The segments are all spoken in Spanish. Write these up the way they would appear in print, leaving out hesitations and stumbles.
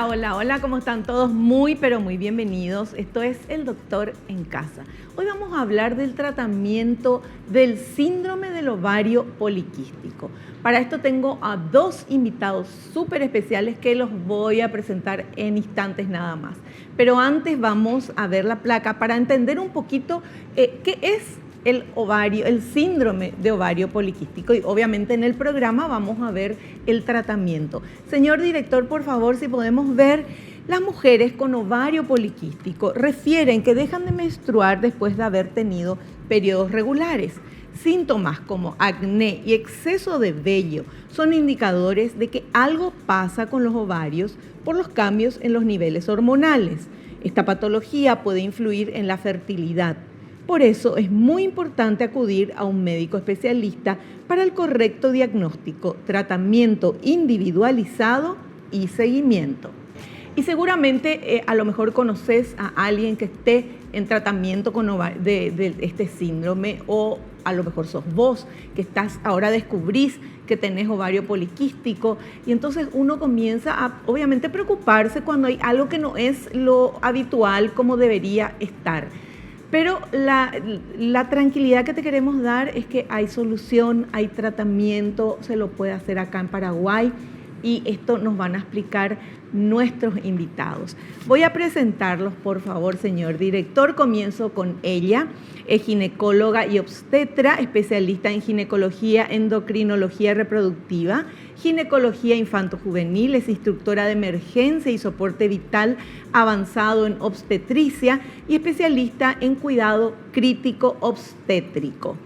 Hola, hola, hola, ¿cómo están todos? Muy, pero muy bienvenidos. Esto es El Doctor en Casa. Hoy vamos a hablar del tratamiento del síndrome del ovario poliquístico. Para esto tengo a dos invitados súper especiales que los voy a presentar en instantes nada más. Pero antes vamos a ver la placa para entender un poquito qué es el ovario, el síndrome de ovario poliquístico, y obviamente en el programa vamos a ver el tratamiento. Señor director, por favor, si podemos ver, las mujeres con ovario poliquístico refieren que dejan de menstruar después de haber tenido periodos regulares. Síntomas como acné y exceso de vello son indicadores de que algo pasa con los ovarios por los cambios en los niveles hormonales. Esta patología puede influir en la fertilidad. Por eso es muy importante acudir a un médico especialista para el correcto diagnóstico, tratamiento individualizado y seguimiento. Y seguramente a lo mejor conoces a alguien que esté en tratamiento de este síndrome, o a lo mejor sos vos que ahora descubrís que tenés ovario poliquístico, y entonces uno comienza a obviamente preocuparse cuando hay algo que no es lo habitual como debería estar. Pero la tranquilidad que te queremos dar es que hay solución, hay tratamiento, se lo puede hacer acá en Paraguay, y esto nos van a explicar nuestros invitados. Voy a presentarlos, por favor, señor director. Comienzo con ella. Es ginecóloga y obstetra, especialista en ginecología, endocrinología reproductiva, ginecología infanto-juvenil, es instructora de emergencia y soporte vital avanzado en obstetricia y especialista en cuidado crítico obstétrico.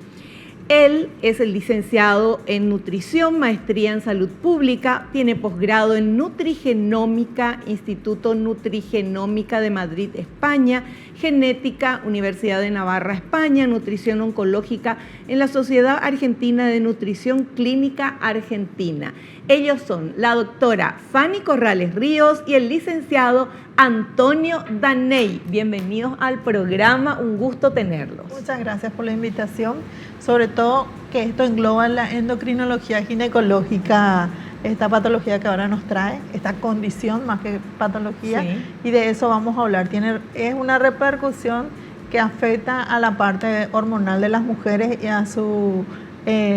Él es el licenciado en nutrición, maestría en salud pública, tiene posgrado en nutrigenómica, Instituto Nutrigenómica de Madrid, España, genética, Universidad de Navarra, España, nutrición oncológica en la Sociedad Argentina de Nutrición Clínica Argentina. Ellos son la doctora Fanny Corrales Ríos y el licenciado Antonio Daney. Bienvenidos al programa, un gusto tenerlos. Muchas gracias por la invitación, sobre todo que esto engloba la endocrinología ginecológica, esta patología que ahora nos trae, esta condición más que patología, sí. Y de eso vamos a hablar. Es una repercusión que afecta a la parte hormonal de las mujeres y a su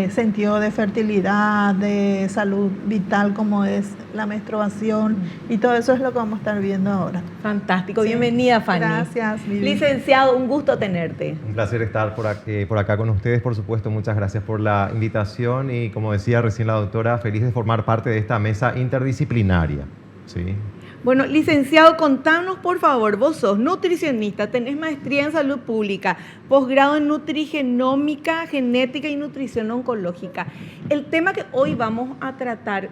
sentido de fertilidad, de salud vital, como es la menstruación, y todo eso es lo que vamos a estar viendo ahora. Fantástico, sí. Bienvenida, Fanny. Gracias, Vivi. Licenciado, un gusto tenerte. Un placer estar por acá con ustedes, por supuesto. Muchas gracias por la invitación y, como decía recién la doctora, feliz de formar parte de esta mesa interdisciplinaria. ¿Sí? Bueno, licenciado, contanos por favor, vos sos nutricionista, tenés maestría en salud pública, posgrado en nutrigenómica, genética y nutrición oncológica. El tema que hoy vamos a tratar,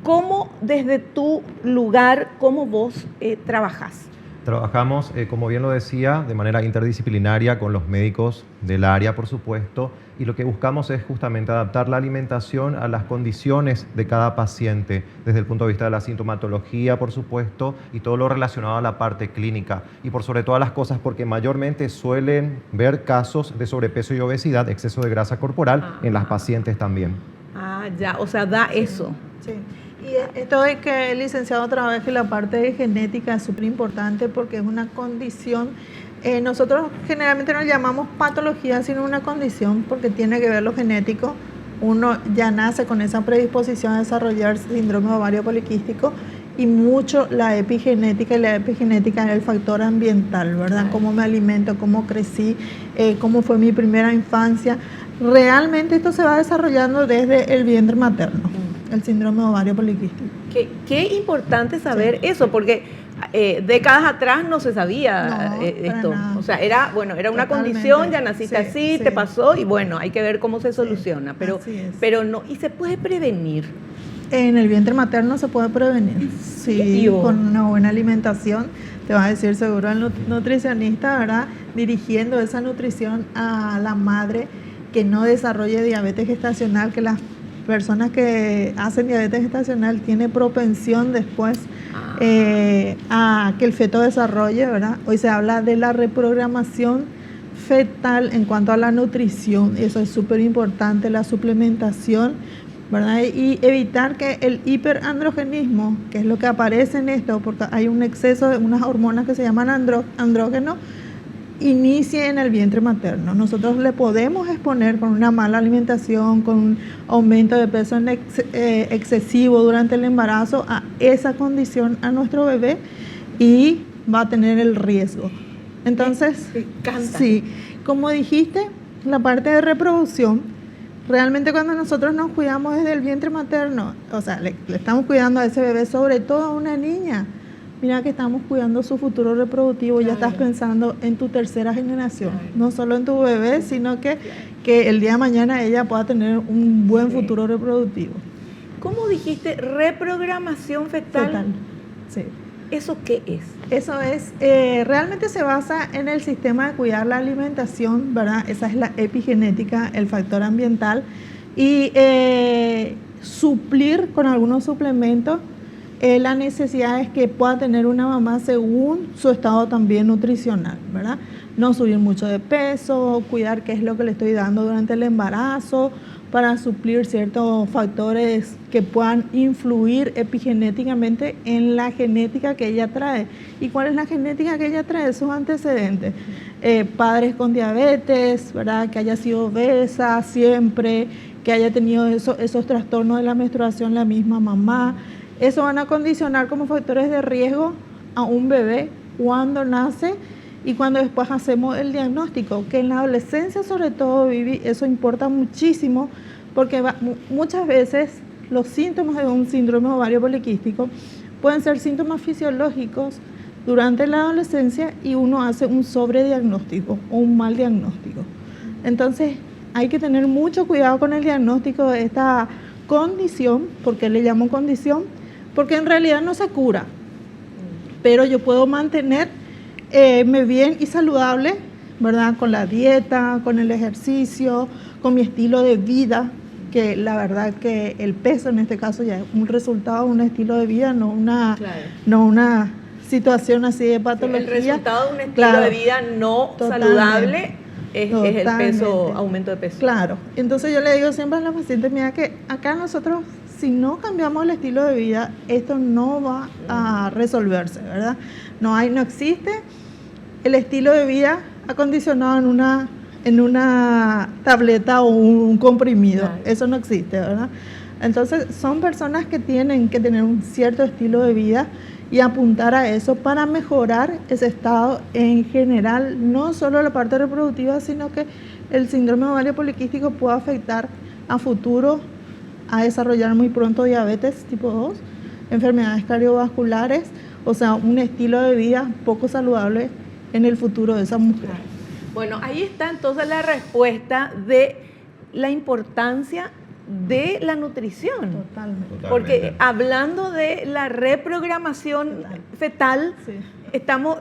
¿cómo desde tu lugar, cómo vos trabajás? Trabajamos, como bien lo decía, de manera interdisciplinaria con los médicos del área, por supuesto, y lo que buscamos es justamente adaptar la alimentación a las condiciones de cada paciente, desde el punto de vista de la sintomatología, por supuesto, y todo lo relacionado a la parte clínica. Y por sobre todas las cosas, porque mayormente suelen ver casos de sobrepeso y obesidad, exceso de grasa corporal en las pacientes también. Ah, ya, o sea, da eso. Sí. Y esto de que el licenciado trabaje la parte de genética es súper importante porque es una condición. Nosotros generalmente no llamamos patología, sino una condición, porque tiene que ver lo genético. Uno ya nace con esa predisposición a desarrollar síndrome ovario poliquístico, y mucho la epigenética, y la epigenética es el factor ambiental, ¿verdad? Cómo me alimento, cómo crecí, cómo fue mi primera infancia. Realmente esto se va desarrollando desde el vientre materno, el síndrome ovario poliquístico. Qué importante saber eso, porque décadas atrás no se sabía esto. O sea, era una condición, ya naciste así, te pasó, y bueno, hay que ver cómo se soluciona. Pero no, y se puede prevenir. En el vientre materno se puede prevenir. Sí, con una buena alimentación. Te va a decir seguro el nutricionista, ¿verdad? Dirigiendo esa nutrición a la madre, que no desarrolle diabetes gestacional, que las personas que hacen diabetes gestacional tienen propensión después a que el feto desarrolle, ¿verdad? Hoy se habla de la reprogramación fetal en cuanto a la nutrición, eso es súper importante, la suplementación ¿verdad? Y evitar que el hiperandrogenismo, que es lo que aparece en esto, porque hay un exceso de unas hormonas que se llaman andrógenos, inicie en el vientre materno. Nosotros le podemos exponer con una mala alimentación, con un aumento de peso excesivo durante el embarazo a esa condición a nuestro bebé y va a tener el riesgo. Entonces, me encanta. Sí, como dijiste, la parte de reproducción, realmente cuando nosotros nos cuidamos desde el vientre materno, o sea, le estamos cuidando a ese bebé, sobre todo a una niña, mira que estamos cuidando su futuro reproductivo, ya estás pensando en tu tercera generación, no solo en tu bebé, sino que el día de mañana ella pueda tener un buen futuro reproductivo. ¿Cómo dijiste? Reprogramación fetal. Sí. ¿Eso qué es? Eso es, realmente se basa en el sistema de cuidar la alimentación, ¿verdad? Esa es la epigenética, el factor ambiental, y suplir con algunos suplementos las necesidades que pueda tener una mamá según su estado también nutricional, ¿verdad? No subir mucho de peso, cuidar qué es lo que le estoy dando durante el embarazo, para suplir ciertos factores que puedan influir epigenéticamente en la genética que ella trae. ¿Y cuál es la genética que ella trae? Sus antecedentes. Padres con diabetes, ¿verdad? Que haya sido obesa siempre, que haya tenido esos trastornos de la menstruación la misma mamá. Eso van a condicionar como factores de riesgo a un bebé cuando nace y cuando después hacemos el diagnóstico, que en la adolescencia sobre todo, Vivi, eso importa muchísimo, porque muchas veces los síntomas de un síndrome ovario poliquístico pueden ser síntomas fisiológicos durante la adolescencia y uno hace un sobrediagnóstico o un mal diagnóstico. Entonces hay que tener mucho cuidado con el diagnóstico de esta condición, porque le llamo condición, porque en realidad no se cura, pero yo puedo mantener bien y saludable, ¿verdad? Con la dieta, con el ejercicio, con mi estilo de vida, que la verdad que el peso en este caso ya es un resultado de un estilo de vida, no una situación así de patología. El resultado de un estilo de vida no saludable es el peso, aumento de peso. Claro, entonces yo le digo siempre a los pacientes, mira que acá nosotros, si no cambiamos el estilo de vida, esto no va a resolverse, ¿verdad? No existe el estilo de vida acondicionado en una tableta o un comprimido. Claro. Eso no existe, ¿verdad? Entonces son personas que tienen que tener un cierto estilo de vida y apuntar a eso para mejorar ese estado en general, no solo la parte reproductiva, sino que el síndrome ovario poliquístico puede afectar a futuro a desarrollar muy pronto diabetes tipo 2, enfermedades cardiovasculares, o sea, un estilo de vida poco saludable en el futuro de esa mujer. Bueno, ahí está entonces la respuesta de la importancia de la nutrición. Totalmente. Porque hablando de la reprogramación fetal,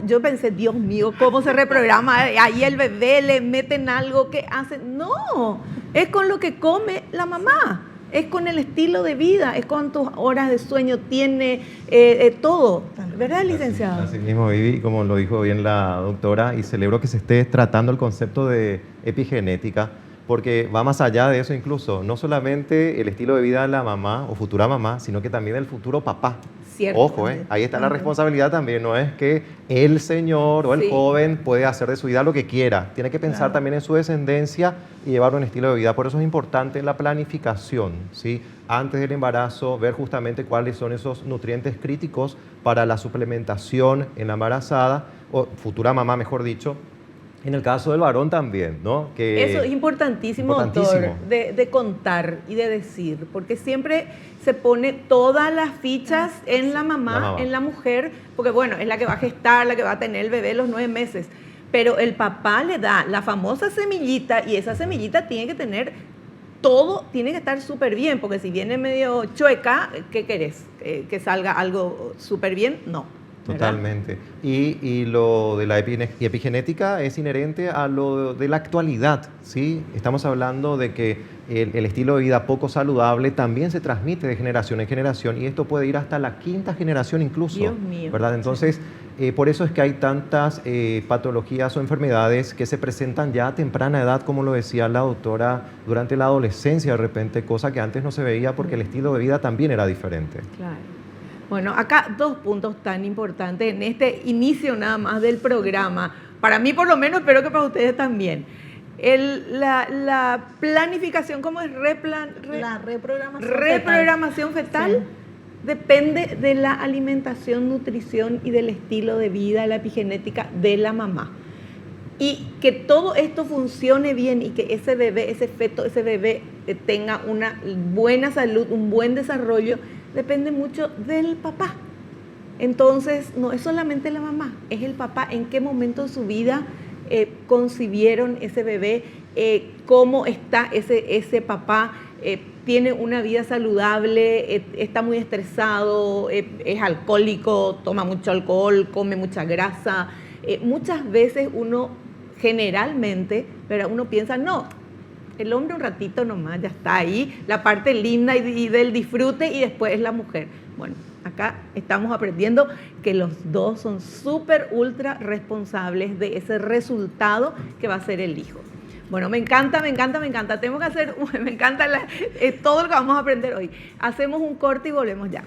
yo pensé, Dios mío, ¿cómo se reprograma? Ahí el bebé le meten algo que hace. No, es con lo que come la mamá. Es con el estilo de vida, es cuántas horas de sueño tiene, todo. ¿Verdad, licenciado? Así mismo, Vivi, como lo dijo bien la doctora, y celebro que se esté tratando el concepto de epigenética, porque va más allá de eso incluso. No solamente el estilo de vida de la mamá o futura mamá, sino que también del futuro papá. Cierto. Ojo, ahí está la responsabilidad también. No es que el señor o el joven puede hacer de su vida lo que quiera. Tiene que pensar también en su descendencia y llevar un estilo de vida. Por eso es importante la planificación, ¿sí? Antes del embarazo, ver justamente cuáles son esos nutrientes críticos para la suplementación en la embarazada, o futura mamá, mejor dicho. En el caso del varón también, ¿no? Que eso es importantísimo, doctor, de contar y de decir, porque siempre se pone todas las fichas en la mamá, en la mujer, porque bueno, es la que va a gestar, la que va a tener el bebé los 9 meses, pero el papá le da la famosa semillita y esa semillita tiene que tener todo, tiene que estar súper bien, porque si viene medio chueca, ¿qué querés? ¿Que salga algo súper bien? No. Totalmente. Y lo de la epigenética es inherente a lo de la actualidad, ¿sí? Estamos hablando de que el estilo de vida poco saludable también se transmite de generación en generación y esto puede ir hasta la 5ª generación incluso. Dios mío. ¿Verdad? Entonces, Por eso es que hay tantas patologías o enfermedades que se presentan ya a temprana edad, como lo decía la doctora, durante la adolescencia de repente, cosa que antes no se veía porque el estilo de vida también era diferente. Claro. Bueno, acá 2 puntos tan importantes en este inicio nada más del programa. Para mí por lo menos, espero que para ustedes también. La planificación, ¿cómo es? La reprogramación fetal. Sí. Depende de la alimentación, nutrición y del estilo de vida, la epigenética de la mamá. Y que todo esto funcione bien y que ese bebé, ese feto, ese bebé tenga una buena salud, un buen desarrollo, depende mucho del papá. Entonces, no es solamente la mamá, es el papá, en qué momento de su vida concibieron ese bebé, cómo está ese papá, tiene una vida saludable, está muy estresado, es alcohólico, toma mucho alcohol, come mucha grasa. Muchas veces uno, generalmente, pero uno piensa, no, el hombre un ratito nomás, ya está ahí, la parte linda y del disfrute, y después es la mujer. Bueno, acá estamos aprendiendo que los dos son súper, ultra responsables de ese resultado que va a ser el hijo. Bueno, me encanta. Tenemos que hacer, me encanta todo lo que vamos a aprender hoy. Hacemos un corte y volvemos ya.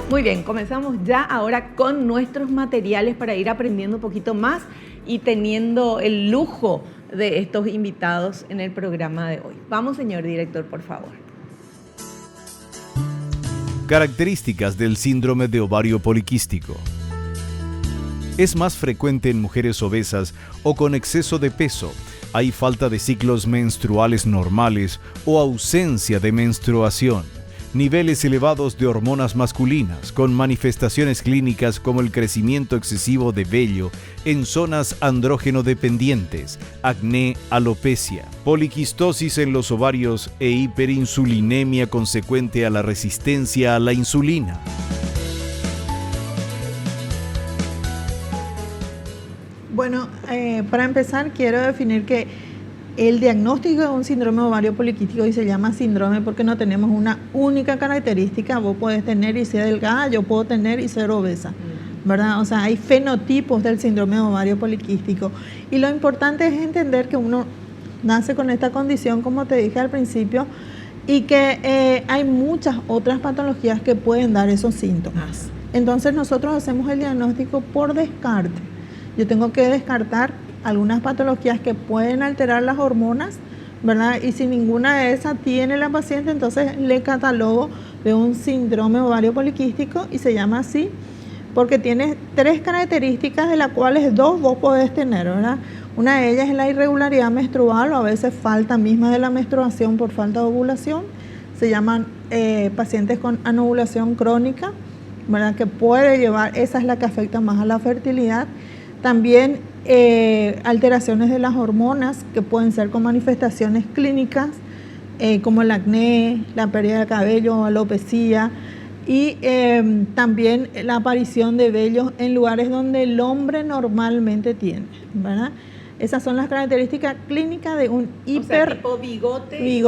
Muy bien, comenzamos ya ahora con nuestros materiales para ir aprendiendo un poquito más y teniendo el lujo de estos invitados en el programa de hoy. Vamos, señor director, por favor. Características del síndrome de ovario poliquístico. Es más frecuente en mujeres obesas o con exceso de peso. Hay falta de ciclos menstruales normales o ausencia de menstruación. Niveles elevados de hormonas masculinas, con manifestaciones clínicas como el crecimiento excesivo de vello en zonas andrógeno dependientes, acné, alopecia, poliquistosis en los ovarios e hiperinsulinemia consecuente a la resistencia a la insulina. Bueno, para empezar quiero definir que el diagnóstico de un síndrome ovario poliquístico, y se llama síndrome porque no tenemos una única característica. Vos podés tener y ser delgada, yo puedo tener y ser obesa, ¿verdad? O sea, hay fenotipos del síndrome ovario poliquístico. Y lo importante es entender que uno nace con esta condición, como te dije al principio, y que hay muchas otras patologías que pueden dar esos síntomas. Entonces nosotros hacemos el diagnóstico por descarte. Yo tengo que descartar algunas patologías que pueden alterar las hormonas, ¿verdad? Y si ninguna de esas tiene la paciente, entonces le catalogo de un síndrome ovario poliquístico, y se llama así porque tiene 3 características, de las cuales 2 vos podés tener, ¿verdad? Una de ellas es la irregularidad menstrual, o a veces falta misma de la menstruación por falta de ovulación. Se llaman pacientes con anovulación crónica, ¿verdad? Que puede llevar, esa es la que afecta más a la fertilidad. También alteraciones de las hormonas, que pueden ser con manifestaciones clínicas como el acné, la pérdida de cabello, alopecia, y también la aparición de vellos en lugares donde el hombre normalmente tiene, ¿verdad? Esas son las características clínicas de un tipo bigote y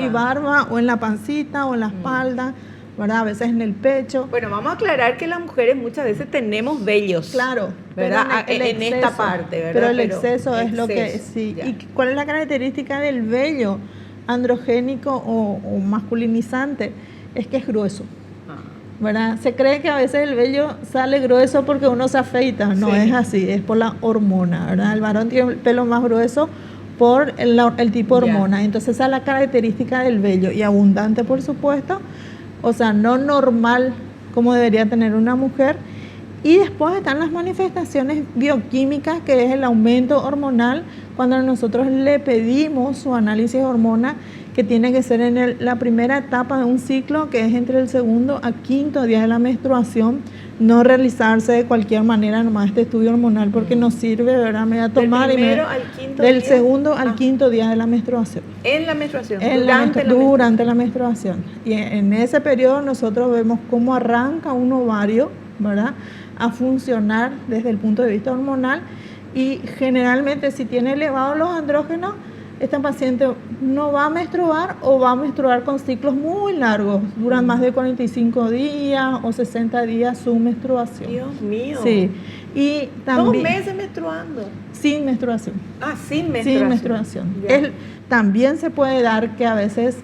barba, o en la pancita o en la espalda, ¿verdad? A veces en el pecho. Bueno, vamos a aclarar que las mujeres muchas veces tenemos vellos. Claro, ¿verdad? En esta parte, ¿verdad? Pero el exceso es lo que sí. Ya. ¿Y cuál es la característica del vello androgénico o masculinizante? Es que es grueso, ¿verdad? Se cree que a veces el vello sale grueso porque uno se afeita. No es así, es por la hormona, ¿verdad? El varón tiene el pelo más grueso por el tipo de hormona. Entonces esa es la característica del vello, y abundante, por supuesto. O sea, no normal como debería tener una mujer. Y después están las manifestaciones bioquímicas, que es el aumento hormonal, cuando nosotros le pedimos su análisis de hormona, que tiene que ser en la primera etapa de un ciclo, que es entre el segundo a quinto día de la menstruación, no realizarse de cualquier manera nomás este estudio hormonal porque no sirve, ¿verdad? Me voy a tomar del primero al quinto del día. segundo al quinto día de la menstruación. En la menstruación, Durante la menstruación. Y en ese periodo nosotros vemos cómo arranca un ovario, ¿verdad?, a funcionar desde el punto de vista hormonal, y generalmente si tiene elevados los andrógenos, esta paciente no va a menstruar o va a menstruar con ciclos muy largos, duran más de 45 días o 60 días su menstruación. Dios mío. Sí. Y también, 2 meses menstruando. Sin menstruación. Sin menstruación. Sin menstruación. También se puede dar que a veces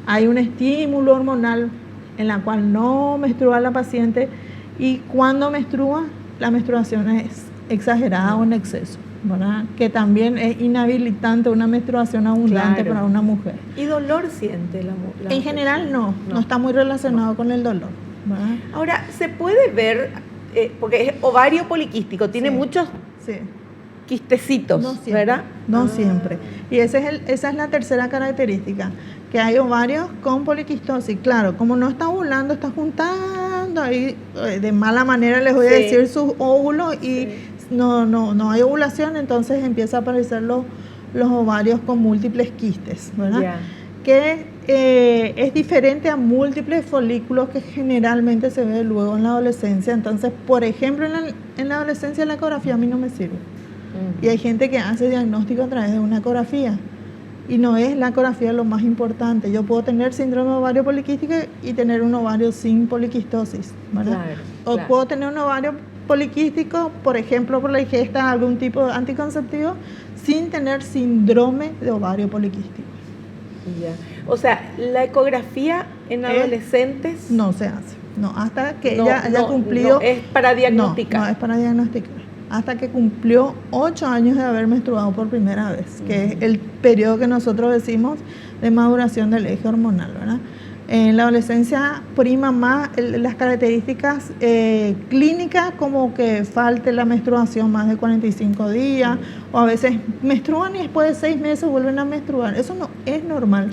hay un estímulo hormonal en la cual no menstrua la paciente, y cuando menstrua, la menstruación es exagerada o en exceso, ¿verdad? Que también es inhabilitante una menstruación abundante para una mujer. ¿Y dolor siente la mujer? En general no está muy relacionado con el dolor, ¿verdad? Ahora, se puede ver, porque es ovario poliquístico, tiene muchos quistecitos, no siempre, ¿verdad? No siempre. Y esa es la tercera característica, que hay ovarios con poliquistosis. Claro, como no está ovulando, está juntando ahí de mala manera, les voy a decir, sus óvulos, y no hay ovulación, entonces empieza a aparecer los ovarios con múltiples quistes, ¿verdad? Que es diferente a múltiples folículos que generalmente se ve luego en la adolescencia. Entonces, por ejemplo, en la adolescencia la ecografía a mí no me sirve. Y hay gente que hace diagnóstico a través de una ecografía, y no es la ecografía lo más importante. Yo puedo tener síndrome de ovario poliquístico y tener un ovario sin poliquistosis, ¿verdad? Puedo tener un ovario poliquístico, por ejemplo, por la ingesta de algún tipo de anticonceptivo, sin tener síndrome de ovario poliquístico. O sea, la ecografía en adolescentes no se hace, hasta que ella haya cumplido. No es para diagnosticar. No es para diagnosticar. Hasta que cumplió 8 años de haber menstruado por primera vez, que es el periodo que nosotros decimos de maduración del eje hormonal, ¿verdad? En la adolescencia prima más las características clínicas, como que falte la menstruación más de 45 días, o a veces menstruan y después de 6 meses vuelven a menstruar. Eso no es normal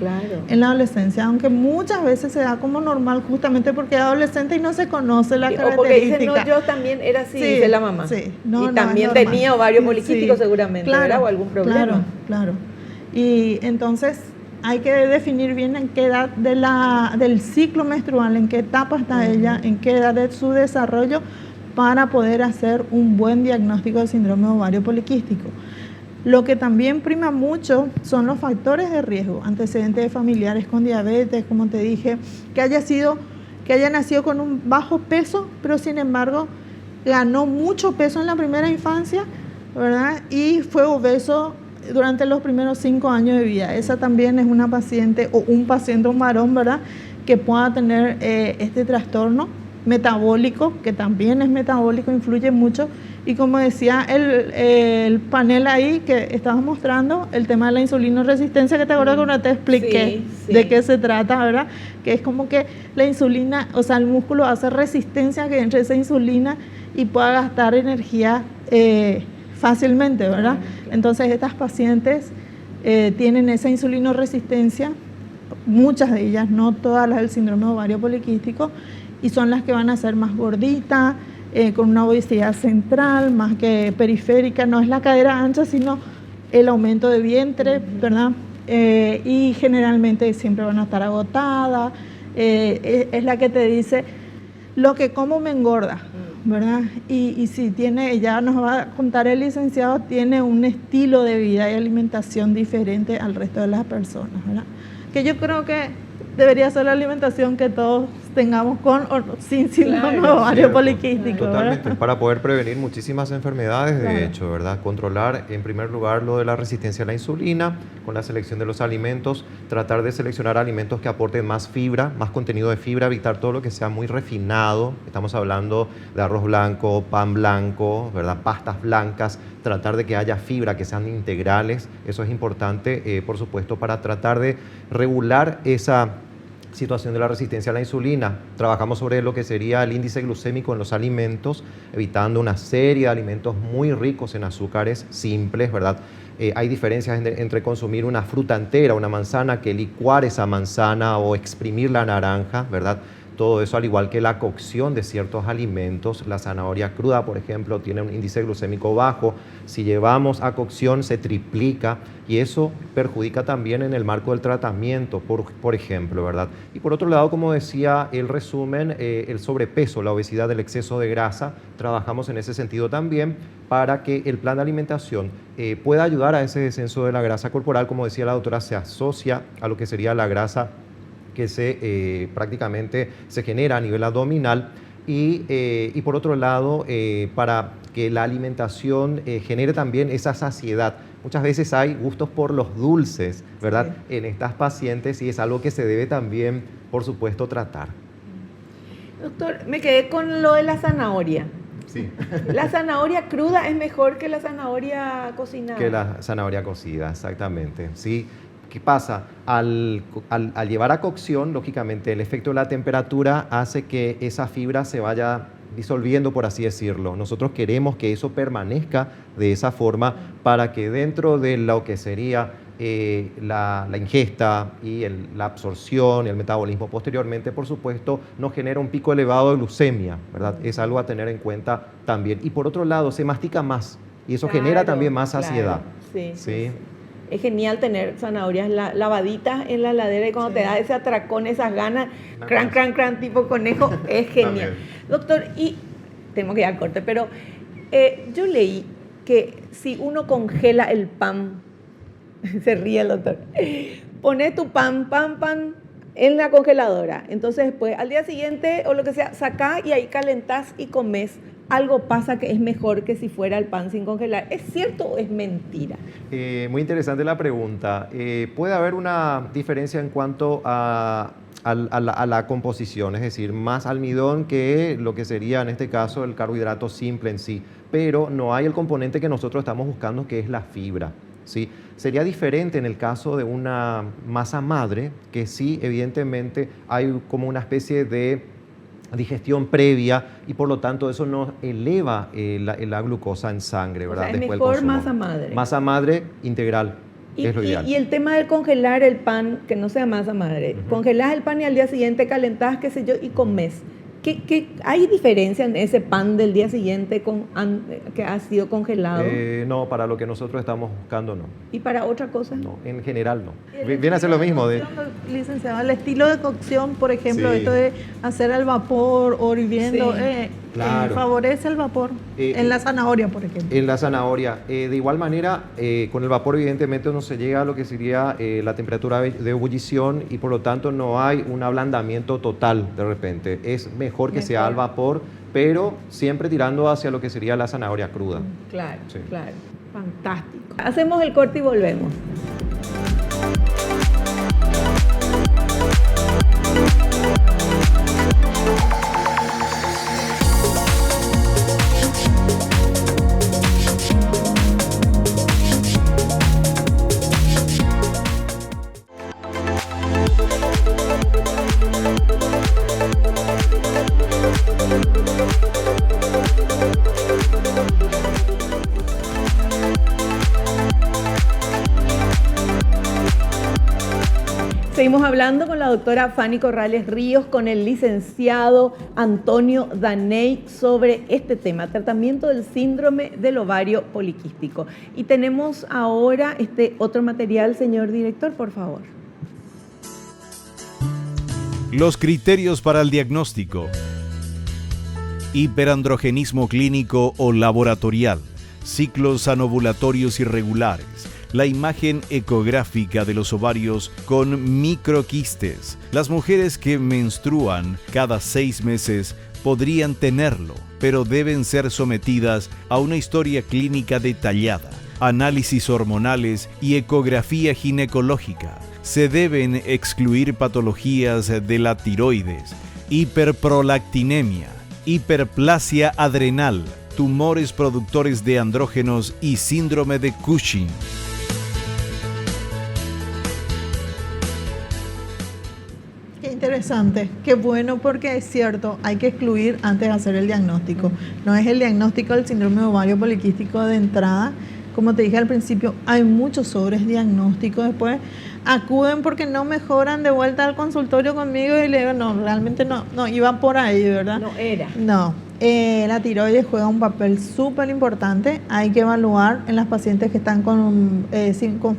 en la adolescencia, aunque muchas veces se da como normal justamente porque es adolescente y no se conoce la característica. O porque dicen, no, yo también era así, dice la mamá. Y también tenía ovario poliquístico seguramente, ¿verdad? O algún problema. Claro. Y entonces hay que definir bien en qué edad del ciclo menstrual, en qué etapa está ella, en qué edad de su desarrollo, para poder hacer un buen diagnóstico de síndrome de ovario poliquístico. Lo que también prima mucho son los factores de riesgo, antecedentes de familiares con diabetes, como te dije, que haya nacido con un bajo peso, pero sin embargo ganó mucho peso en la primera infancia, ¿verdad? Y fue obeso durante los primeros 5 años de vida. Esa también es una paciente, o un paciente, un varón, ¿verdad?, que pueda tener este trastorno metabólico, que también es metabólico, influye mucho. Y como decía el panel ahí que estabas mostrando, el tema de la insulinoresistencia, que te acuerdas cuando te expliqué de qué se trata, ¿verdad? Que es como que la insulina, o sea, el músculo hace resistencia a que entre esa insulina y pueda gastar energía fácilmente, ¿verdad? Entonces estas pacientes tienen esa insulinoresistencia, muchas de ellas, no todas las del síndrome de ovario poliquístico, y son las que van a ser más gorditas, con una obesidad central, más que periférica. No es la cadera ancha, sino el aumento de vientre, ¿verdad? Y generalmente siempre van a estar agotadas. Es la que te dice, lo que como me engorda, ¿verdad? Y si tiene, ya nos va a contar el licenciado, tiene un estilo de vida y alimentación diferente al resto de las personas, ¿verdad? Que yo creo que debería ser la alimentación que todos tengamos con o sin síndrome de ovario poliquístico. Totalmente, ¿verdad? para poder prevenir muchísimas enfermedades, de hecho, ¿verdad? Controlar en primer lugar lo de la resistencia a la insulina, con la selección de los alimentos, tratar de seleccionar alimentos que aporten más fibra, más contenido de fibra, evitar todo lo que sea muy refinado. Estamos hablando de arroz blanco, pan blanco, ¿verdad? Pastas blancas, tratar de que haya fibra, que sean integrales. Eso es importante, por supuesto, para tratar de regular esa situación de la resistencia a la insulina. Trabajamos sobre lo que sería el índice glucémico en los alimentos, evitando una serie de alimentos muy ricos en azúcares simples, ¿verdad? Hay diferencias entre consumir una fruta entera, una manzana, que licuar esa manzana o exprimir la naranja, ¿verdad? Todo eso, al igual que la cocción de ciertos alimentos. La zanahoria cruda, por ejemplo, tiene un índice glucémico bajo. Si llevamos a cocción, se triplica y eso perjudica también en el marco del tratamiento, por ejemplo, ¿verdad? Y por otro lado, como decía el resumen, el sobrepeso, la obesidad, el exceso de grasa, trabajamos en ese sentido también para que el plan de alimentación pueda ayudar a ese descenso de la grasa corporal. Como decía la doctora, se asocia a lo que sería la grasa que prácticamente se genera a nivel abdominal y por otro lado, para que la alimentación genere también esa saciedad. Muchas veces hay gustos por los dulces, ¿verdad? Sí. En estas pacientes, y es algo que se debe también, por supuesto, tratar. Doctor, me quedé con lo de la zanahoria. Sí. ¿La zanahoria cruda es mejor que la zanahoria cocinada? Que la zanahoria cocida, exactamente, sí. ¿Qué pasa? Al llevar a cocción, lógicamente, el efecto de la temperatura hace que esa fibra se vaya disolviendo, por así decirlo. Nosotros queremos que eso permanezca de esa forma para que dentro de lo que sería la ingesta y la absorción, el metabolismo posteriormente, por supuesto, nos genera un pico elevado de glucemia, ¿verdad? Es algo a tener en cuenta también. Y por otro lado, se mastica más y eso genera también más saciedad. Claro. Sí. Es genial tener zanahorias lavaditas en la heladera y cuando te da ese atracón, esas ganas, cran, tipo conejo, es genial. Doctor, y tenemos que ir al corte, pero yo leí que si uno congela el pan, se ríe el doctor, pones tu pan en la congeladora, entonces después al día siguiente o lo que sea, sacás y ahí calentás y comes. Algo pasa que es mejor que si fuera el pan sin congelar. ¿Es cierto o es mentira? Muy interesante la pregunta. Puede haber una diferencia en cuanto a la composición, es decir, más almidón que lo que sería en este caso el carbohidrato simple en sí, pero no hay el componente que nosotros estamos buscando, que es la fibra, ¿sí? Sería diferente en el caso de una masa madre, que sí, evidentemente hay como una especie de digestión previa y por lo tanto eso nos eleva la glucosa en sangre, ¿verdad? O sea, es mejor masa madre. Masa madre integral es lo ideal. Y el tema del congelar el pan, que no sea masa madre, congelás el pan y al día siguiente calentás, qué sé yo, y comes. ¿Hay diferencia en ese pan del día siguiente que ha sido congelado? No, para lo que nosotros estamos buscando no. ¿Y para otra cosa? No, en general no. Viene a ser lo mismo. Licenciado, el estilo de cocción, por ejemplo, esto de hacer al vapor o hirviendo, claro. ¿Favorece el vapor? En la zanahoria, por ejemplo. En la zanahoria. De igual manera, con el vapor evidentemente no se llega a lo que sería la temperatura de ebullición y por lo tanto no hay un ablandamiento total de repente. Es mejor que sea al vapor, pero siempre tirando hacia lo que sería la zanahoria cruda. Claro, claro. Fantástico. Hacemos el corte y volvemos. Seguimos hablando con la doctora Fanny Corrales Ríos, con el licenciado Antonio Daney sobre este tema, tratamiento del síndrome del ovario poliquístico. Y tenemos ahora este otro material, señor director, por favor. Los criterios para el diagnóstico: hiperandrogenismo clínico o laboratorial, ciclos anovulatorios irregulares, la imagen ecográfica de los ovarios con microquistes. Las mujeres que menstruan cada 6 meses podrían tenerlo, pero deben ser sometidas a una historia clínica detallada, análisis hormonales y ecografía ginecológica. Se deben excluir patologías de la tiroides, hiperprolactinemia, hiperplasia adrenal, tumores productores de andrógenos y síndrome de Cushing. Interesante, qué bueno, porque es cierto, hay que excluir antes de hacer el diagnóstico. No es el diagnóstico del síndrome de ovario poliquístico de entrada. Como te dije al principio, hay muchos sobres-diagnósticos. Después acuden porque no mejoran, de vuelta al consultorio conmigo y le digo, no, realmente no iba por ahí, ¿verdad? No era. No, la tiroides juega un papel súper importante. Hay que evaluar en las pacientes que están con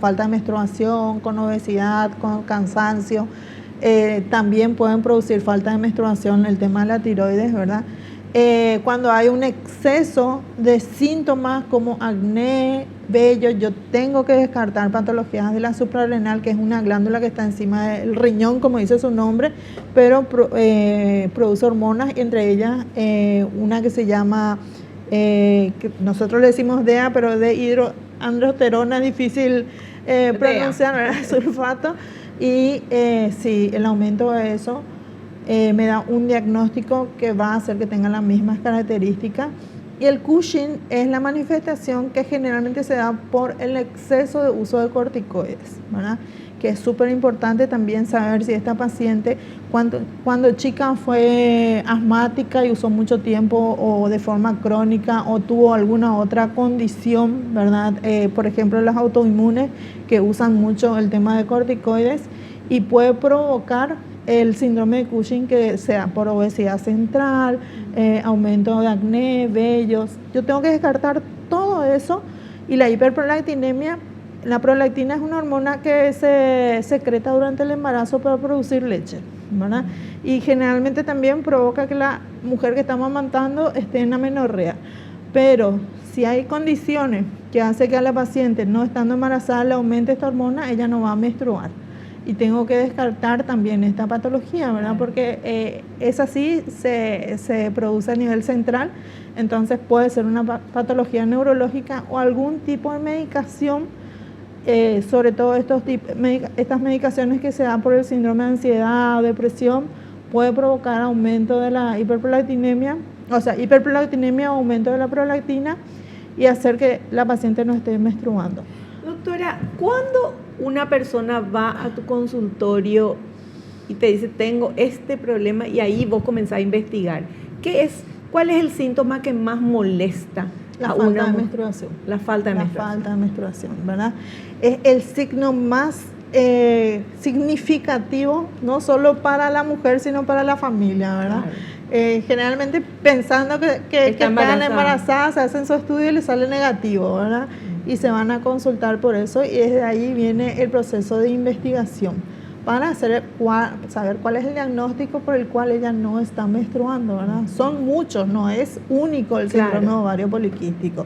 falta de menstruación, con obesidad, con cansancio. También pueden producir falta de menstruación, el tema de la tiroides, ¿verdad? Cuando hay un exceso de síntomas como acné, vello, yo tengo que descartar patologías de la suprarrenal, que es una glándula que está encima del riñón, como dice su nombre, pero produce hormonas, entre ellas una que se llama, que nosotros le decimos DEA, pero de hidroandrosterona, difícil pronunciar, ¿verdad? Sulfato. Y sí, el aumento de eso me da un diagnóstico que va a hacer que tenga las mismas características. Y el Cushing es la manifestación que generalmente se da por el exceso de uso de corticoides, ¿verdad? Que es súper importante también saber si esta paciente cuando chica fue asmática y usó mucho tiempo o de forma crónica o tuvo alguna otra condición, ¿verdad? Por ejemplo, las autoinmunes que usan mucho el tema de corticoides y puede provocar el síndrome de Cushing, que sea por obesidad central, aumento de acné, vellos. Yo tengo que descartar todo eso. Y la hiperprolactinemia, la prolactina es una hormona que se secreta durante el embarazo para producir leche, ¿verdad? Y generalmente también provoca que la mujer que está amamantando esté en amenorrea. Pero si hay condiciones que hacen que a la paciente no estando embarazada le aumente esta hormona, ella no va a menstruar. Y tengo que descartar también esta patología, ¿verdad? Porque esa sí se produce a nivel central, entonces puede ser una patología neurológica o algún tipo de medicación, sobre todo estas medicaciones que se dan por el síndrome de ansiedad o depresión, puede provocar aumento de la hiperprolactinemia, o sea, hiperprolactinemia o aumento de la prolactina y hacer que la paciente no esté menstruando. Doctora, ¿cuándo una persona va a tu consultorio y te dice, tengo este problema, y ahí vos comenzás a investigar? ¿Cuál es el síntoma que más molesta La a falta una de mujer? menstruación. La falta de La menstruación. falta de menstruación, ¿verdad? Es el signo más significativo, no solo para la mujer, sino para la familia, ¿verdad? Claro. Generalmente pensando que están embarazadas, se hacen su estudio y les sale negativo, ¿verdad? Y se van a consultar por eso, y desde ahí viene el proceso de investigación para saber cuál es el diagnóstico por el cual ella no está menstruando, ¿verdad? Son muchos, no es único el síndrome de ovario poliquístico.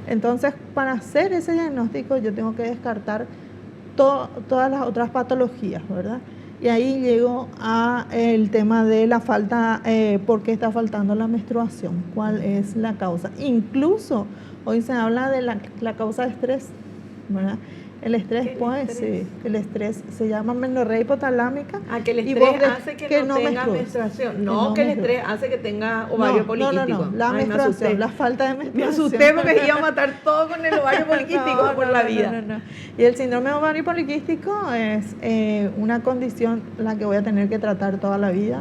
Entonces, para hacer ese diagnóstico yo tengo que descartar todas las otras patologías, ¿verdad? Y ahí llego a el tema de la falta, ¿por qué está faltando la menstruación? ¿Cuál es la causa? Incluso hoy se habla de la causa de estrés, ¿verdad? El estrés, el estrés se llama menorrea hipotalámica. Que el estrés hace que no tenga menstruación. No, que el estrés hace que tenga ovario poliquístico. No, la menstruación, la falta de menstruación. Me asusté porque iba a matar todo con el ovario poliquístico por la vida. No. Y el síndrome de ovario poliquístico es una condición la que voy a tener que tratar toda la vida,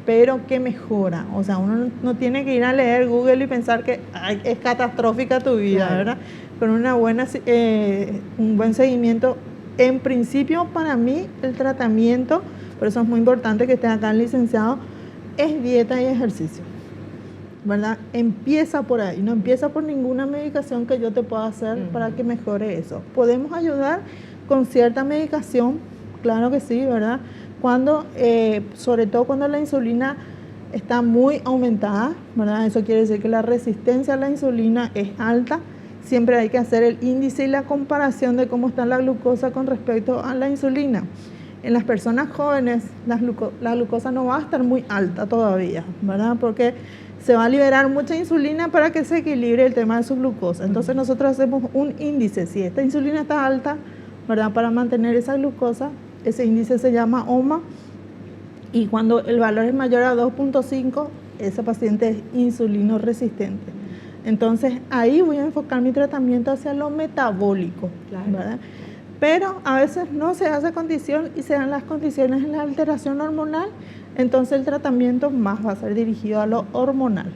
pero que mejora. O sea, uno no tiene que ir a leer Google y pensar que es catastrófica tu vida, claro, ¿verdad? Con un buen seguimiento. En principio, para mí, el tratamiento, por eso es muy importante que esté acá el licenciado, es dieta y ejercicio, ¿verdad? Empieza por ahí, no empieza por ninguna medicación que yo te pueda hacer para que mejore eso. Podemos ayudar con cierta medicación, claro que sí, ¿verdad? Sobre todo cuando la insulina está muy aumentada, ¿verdad? Eso quiere decir que la resistencia a la insulina es alta. Siempre hay que hacer el índice y la comparación de cómo está la glucosa con respecto a la insulina. En las personas jóvenes, la glucosa no va a estar muy alta todavía, ¿verdad? Porque se va a liberar mucha insulina para que se equilibre el tema de su glucosa. Entonces nosotros hacemos un índice. Si esta insulina está alta, ¿verdad? Para mantener esa glucosa, ese índice se llama OMA. Y cuando el valor es mayor a 2.5, ese paciente es insulino resistente. Entonces ahí voy a enfocar mi tratamiento hacia lo metabólico, claro, ¿verdad? pero a veces no se hace condición y se dan las condiciones en la alteración hormonal, entonces el tratamiento más va a ser dirigido a lo hormonal.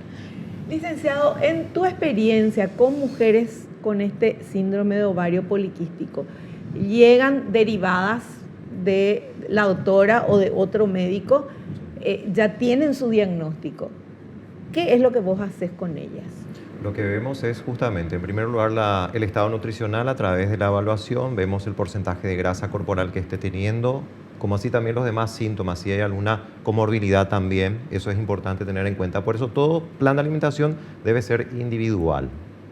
Licenciado, en tu experiencia con mujeres con este síndrome de ovario poliquístico, ¿llegan derivadas de la doctora o de otro médico? ¿Ya tienen su diagnóstico? ¿Qué es lo que vos haces con ellas? Lo que vemos es justamente, en primer lugar, el estado nutricional a través de la evaluación, vemos el porcentaje de grasa corporal que esté teniendo, como así también los demás síntomas, si hay alguna comorbilidad también, eso es importante tener en cuenta. Por eso todo plan de alimentación debe ser individual,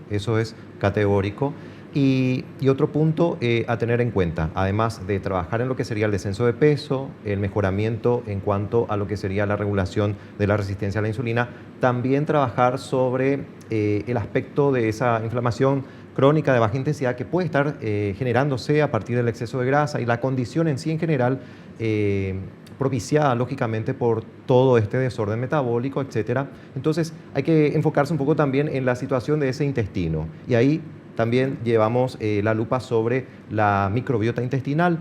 eso es categórico. Y otro punto a tener en cuenta, además de trabajar en lo que sería el descenso de peso, el mejoramiento en cuanto a lo que sería la regulación de la resistencia a la insulina, también trabajar sobre el aspecto de esa inflamación crónica de baja intensidad que puede estar generándose a partir del exceso de grasa y la condición en sí en general propiciada lógicamente por todo este desorden metabólico, etc. Entonces hay que enfocarse un poco también en la situación de ese intestino y ahí también llevamos la lupa sobre la microbiota intestinal,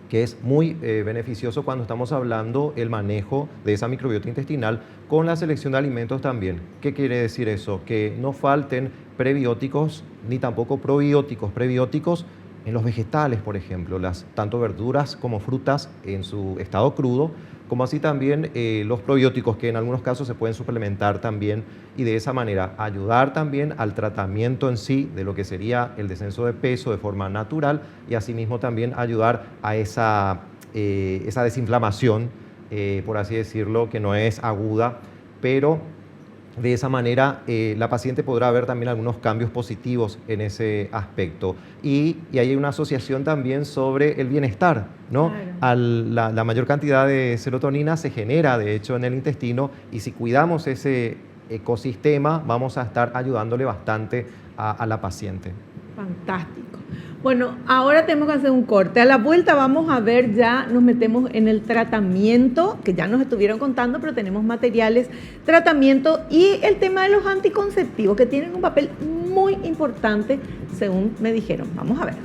que es muy beneficioso cuando estamos hablando el manejo de esa microbiota intestinal con la selección de alimentos también. ¿Qué quiere decir eso? Que no falten prebióticos ni tampoco probióticos. Prebióticos en los vegetales, por ejemplo, tanto verduras como frutas en su estado crudo, como así también los probióticos que en algunos casos se pueden suplementar también y de esa manera ayudar también al tratamiento en sí de lo que sería el descenso de peso de forma natural y asimismo también ayudar a esa desinflamación, por así decirlo, que no es aguda, pero de esa manera la paciente podrá ver también algunos cambios positivos en ese aspecto. Y hay una asociación también sobre el bienestar, ¿no? Claro. La mayor cantidad de serotonina se genera, de hecho, en el intestino y si cuidamos ese ecosistema vamos a estar ayudándole bastante a la paciente. Fantástico. Bueno, ahora tenemos que hacer un corte. A la vuelta vamos a ver, ya nos metemos en el tratamiento, que ya nos estuvieron contando, pero tenemos materiales, tratamiento y el tema de los anticonceptivos, que tienen un papel muy importante, según me dijeron. Vamos a ver.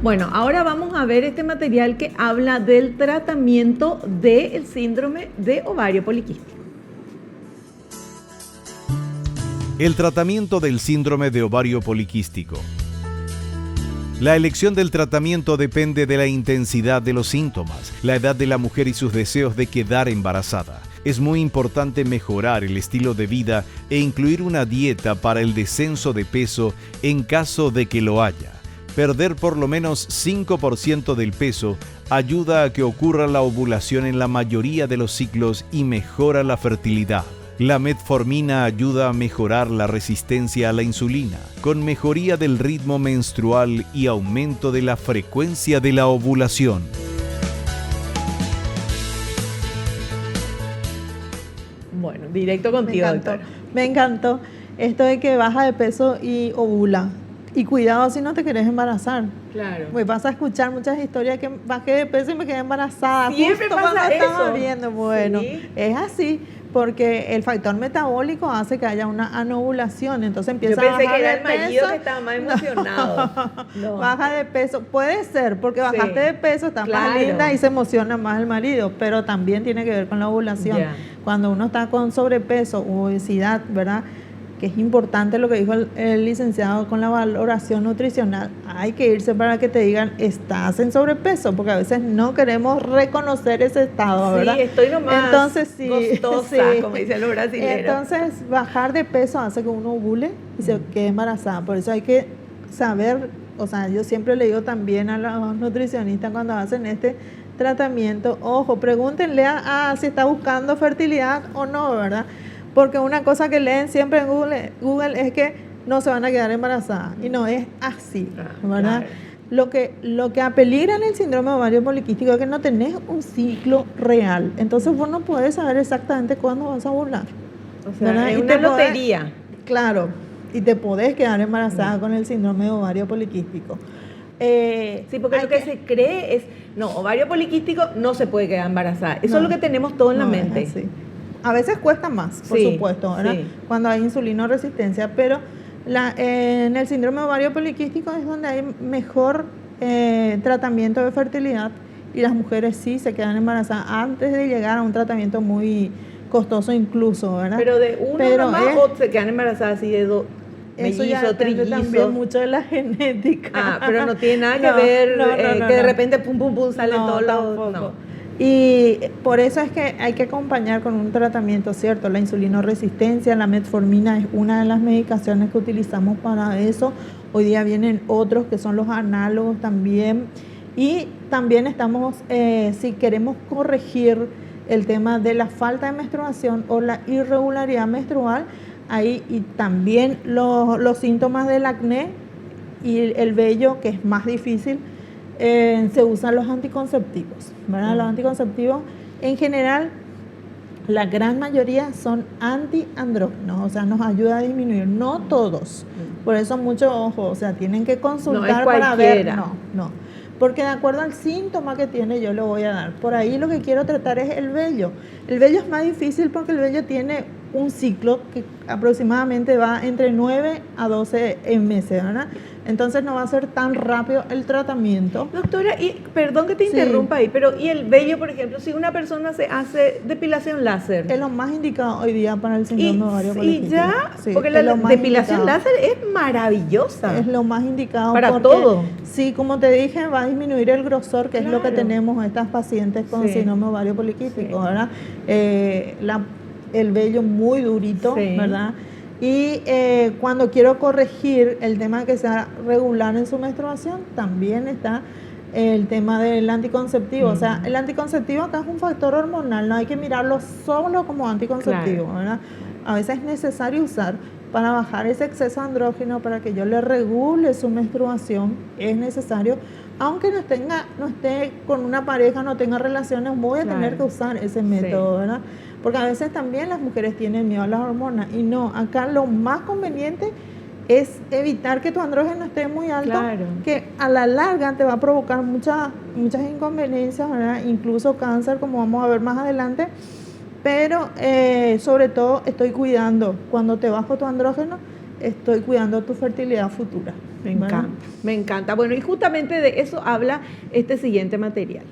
Bueno, ahora vamos a ver este material que habla del tratamiento del síndrome de ovario poliquístico. El tratamiento del síndrome de ovario poliquístico. La elección del tratamiento depende de la intensidad de los síntomas, la edad de la mujer y sus deseos de quedar embarazada. Es muy importante mejorar el estilo de vida e incluir una dieta para el descenso de peso en caso de que lo haya. Perder por lo menos 5% del peso ayuda a que ocurra la ovulación en la mayoría de los ciclos y mejora la fertilidad. La metformina ayuda a mejorar la resistencia a la insulina, con mejoría del ritmo menstrual y aumento de la frecuencia de la ovulación. Bueno, directo contigo, doctora. Me encantó esto de que baja de peso y ovula. Y cuidado si no te querés embarazar. Claro. Pues vas a escuchar muchas historias que bajé de peso y me quedé embarazada. Siempre justo pasa cuando eso. Estaba viendo. Bueno, sí. Es así, porque el factor metabólico hace que haya una anovulación. Entonces empieza a bajar de peso. Yo pensé que era el marido que estaba más emocionado. No. Baja de peso. Puede ser, porque bajaste de peso, estás más linda y se emociona más el marido. Pero también tiene que ver con la ovulación. Yeah. Cuando uno está con sobrepeso o obesidad, ¿verdad?, que es importante lo que dijo el licenciado con la valoración nutricional, hay que irse para que te digan, estás en sobrepeso, porque a veces no queremos reconocer ese estado, ¿verdad? Sí, estoy nomás. Entonces, sí, gostosa, como dicen los brasileños. Entonces, bajar de peso hace que uno ovule y se quede embarazada. Por eso hay que saber, o sea, yo siempre le digo también a los nutricionistas cuando hacen este tratamiento, ojo, pregúntenle a si está buscando fertilidad o no, ¿verdad? Porque una cosa que leen siempre en Google es que no se van a quedar embarazadas. Y no es así, ¿verdad? Claro. Lo que apeligra en el síndrome de ovario poliquístico es que no tenés un ciclo real. Entonces vos no podés saber exactamente cuándo vas a ovular. O sea, ¿verdad? es Y una te podés- lotería. Claro, y te podés quedar embarazada con el síndrome de ovario poliquístico. Sí, porque hay lo que se cree es, no, ovario poliquístico no se puede quedar embarazada. Eso es lo que tenemos todo en la no, mente. es así. A veces cuesta más, por Sí, supuesto, ¿verdad? sí. Cuando hay insulinoresistencia, pero en el síndrome de ovario poliquístico es donde hay mejor tratamiento de fertilidad y las mujeres sí se quedan embarazadas antes de llegar a un tratamiento muy costoso incluso, ¿verdad? Pero de uno Pero nomás es- o se quedan embarazadas así de dos, Eso ya mellizo, depende trillizo. también mucho de la genética. Ah, pero no tiene nada que No, ver no, que no, de no. repente pum pum pum salen No, todos los... tampoco. No. Y por eso es que hay que acompañar con un tratamiento, ¿cierto? La insulinoresistencia, la metformina es una de las medicaciones que utilizamos para eso. Hoy día vienen otros que son los análogos también. Y también estamos, si queremos corregir el tema de la falta de menstruación o la irregularidad menstrual, ahí y también los síntomas del acné y el vello, que es más difícil, se usan los anticonceptivos, ¿verdad? Los anticonceptivos en general, la gran mayoría son antiandrógenos, o sea, nos ayuda a disminuir, no todos, por eso mucho ojo, o sea, tienen que consultar para ver, cualquiera. no, porque de acuerdo al síntoma que tiene yo le voy a dar. Por ahí lo que quiero tratar es el vello. El vello es más difícil porque el vello tiene un ciclo que aproximadamente va entre 9 a 12 meses, ¿verdad? Entonces no va a ser tan rápido el tratamiento. Doctora, y perdón que te Sí. interrumpa ahí, pero ¿y el vello, por ejemplo, si una persona se hace depilación láser? Es lo más indicado hoy día para el síndrome de ovario y poliquístico. ya, Sí, porque es la lo más depilación indicado. láser es maravillosa. Es lo más indicado Para porque, todo. sí, como te dije, va a disminuir el grosor, que es lo que Claro. tenemos estas pacientes con Sí. síndrome de ovario poliquístico, Sí. ¿verdad? El vello muy durito, Sí. ¿verdad? Y cuando quiero corregir el tema de que sea regular en su menstruación, también está el tema del anticonceptivo. O sea, el anticonceptivo acá es un factor hormonal, no hay que mirarlo solo como anticonceptivo, Claro. ¿verdad? A veces es necesario usar para bajar ese exceso andrógeno, para que yo le regule su menstruación, es necesario, aunque no esté con una pareja, no tenga relaciones, voy a Claro. tener que usar ese método, ¿verdad? Porque a veces también las mujeres tienen miedo a las hormonas y no, acá lo más conveniente es evitar que tu andrógeno esté muy alto, Claro. que a la larga te va a provocar muchas inconveniencias, ¿verdad? Incluso cáncer, como vamos a ver más adelante. Pero sobre todo estoy cuidando, cuando te bajo tu andrógeno, estoy cuidando tu fertilidad futura. Me ¿verdad? encanta, me encanta. Bueno, y justamente de eso habla este siguiente material.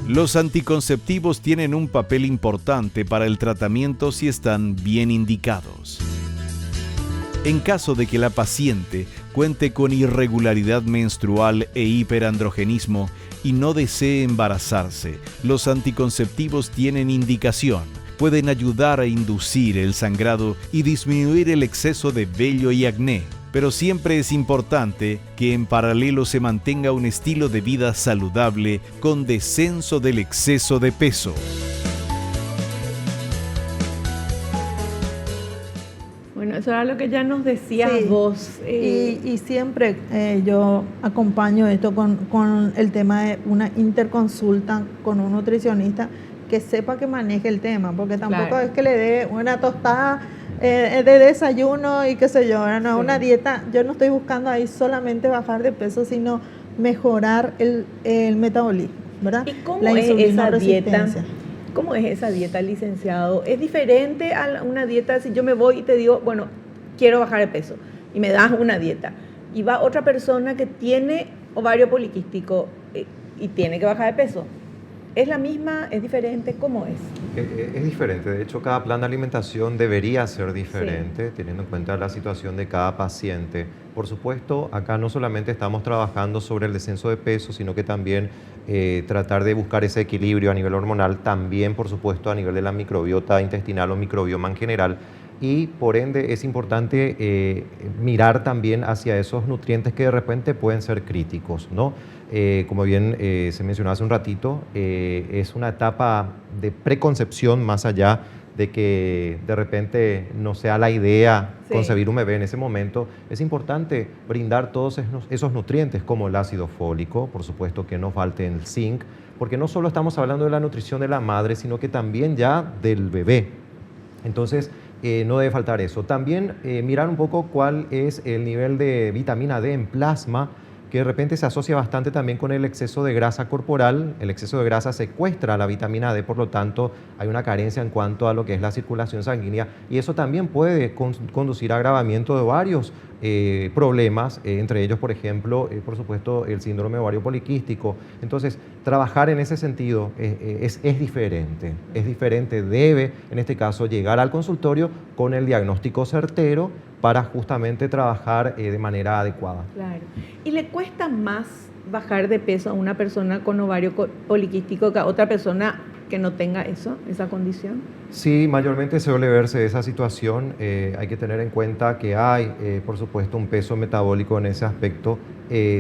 Los anticonceptivos tienen un papel importante para el tratamiento si están bien indicados. En caso de que la paciente cuente con irregularidad menstrual e hiperandrogenismo y no desee embarazarse, los anticonceptivos tienen indicación. Pueden ayudar a inducir el sangrado y disminuir el exceso de vello y acné. Pero siempre es importante que en paralelo se mantenga un estilo de vida saludable con descenso del exceso de peso. Bueno, eso era lo que ya nos decías Sí. vos. Y siempre yo acompaño esto con el tema de una interconsulta con un nutricionista que sepa que maneje el tema, porque tampoco Claro. es que le dé una tostada de desayuno y qué sé yo, ¿verdad? No, Sí. una dieta, yo no estoy buscando ahí solamente bajar de peso, sino mejorar el metabolismo, ¿verdad? ¿Y cómo La es esa dieta? insulinoresistencia. ¿Cómo es esa dieta, licenciado? ¿Es diferente a una dieta si yo me voy y te digo, bueno, quiero bajar de peso y me das una dieta? Y va otra persona que tiene ovario poliquístico y tiene que bajar de peso. ¿Es la misma? ¿Es diferente? ¿Cómo es? Es diferente, de hecho cada plan de alimentación debería ser diferente, teniendo en cuenta la situación de cada paciente. Por supuesto, acá no solamente estamos trabajando sobre el descenso de peso, sino que también tratar de buscar ese equilibrio a nivel hormonal, también por supuesto a nivel de la microbiota intestinal o microbioma en general. y por ende es importante mirar también hacia esos nutrientes que de repente pueden ser críticos, ¿no? Como bien se mencionó hace un ratito, es una etapa de preconcepción más allá de que de repente no sea la idea concebir un bebé en ese momento. Es importante brindar todos esos nutrientes como el ácido fólico, por supuesto que no falte el zinc, porque no solo estamos hablando de la nutrición de la madre, sino que también ya del bebé. Entonces, no debe faltar eso. También mirar un poco cuál es el nivel de vitamina D en plasma, que de repente se asocia bastante también con el exceso de grasa corporal. El exceso de grasa secuestra la vitamina D, por lo tanto hay una carencia en cuanto a lo que es la circulación sanguínea, y eso también puede conducir a agravamiento de varios problemas, entre ellos, por ejemplo, por supuesto, el síndrome ovario poliquístico. Entonces, trabajar en ese sentido es diferente, debe, en este caso, llegar al consultorio con el diagnóstico certero para justamente trabajar de manera adecuada. Claro. ¿Y le cuesta más bajar de peso a una persona con ovario poliquístico que a otra persona que no tenga esa condición? Sí, mayormente suele verse esa situación. Hay que tener en cuenta que hay, por supuesto, un peso metabólico en ese aspecto.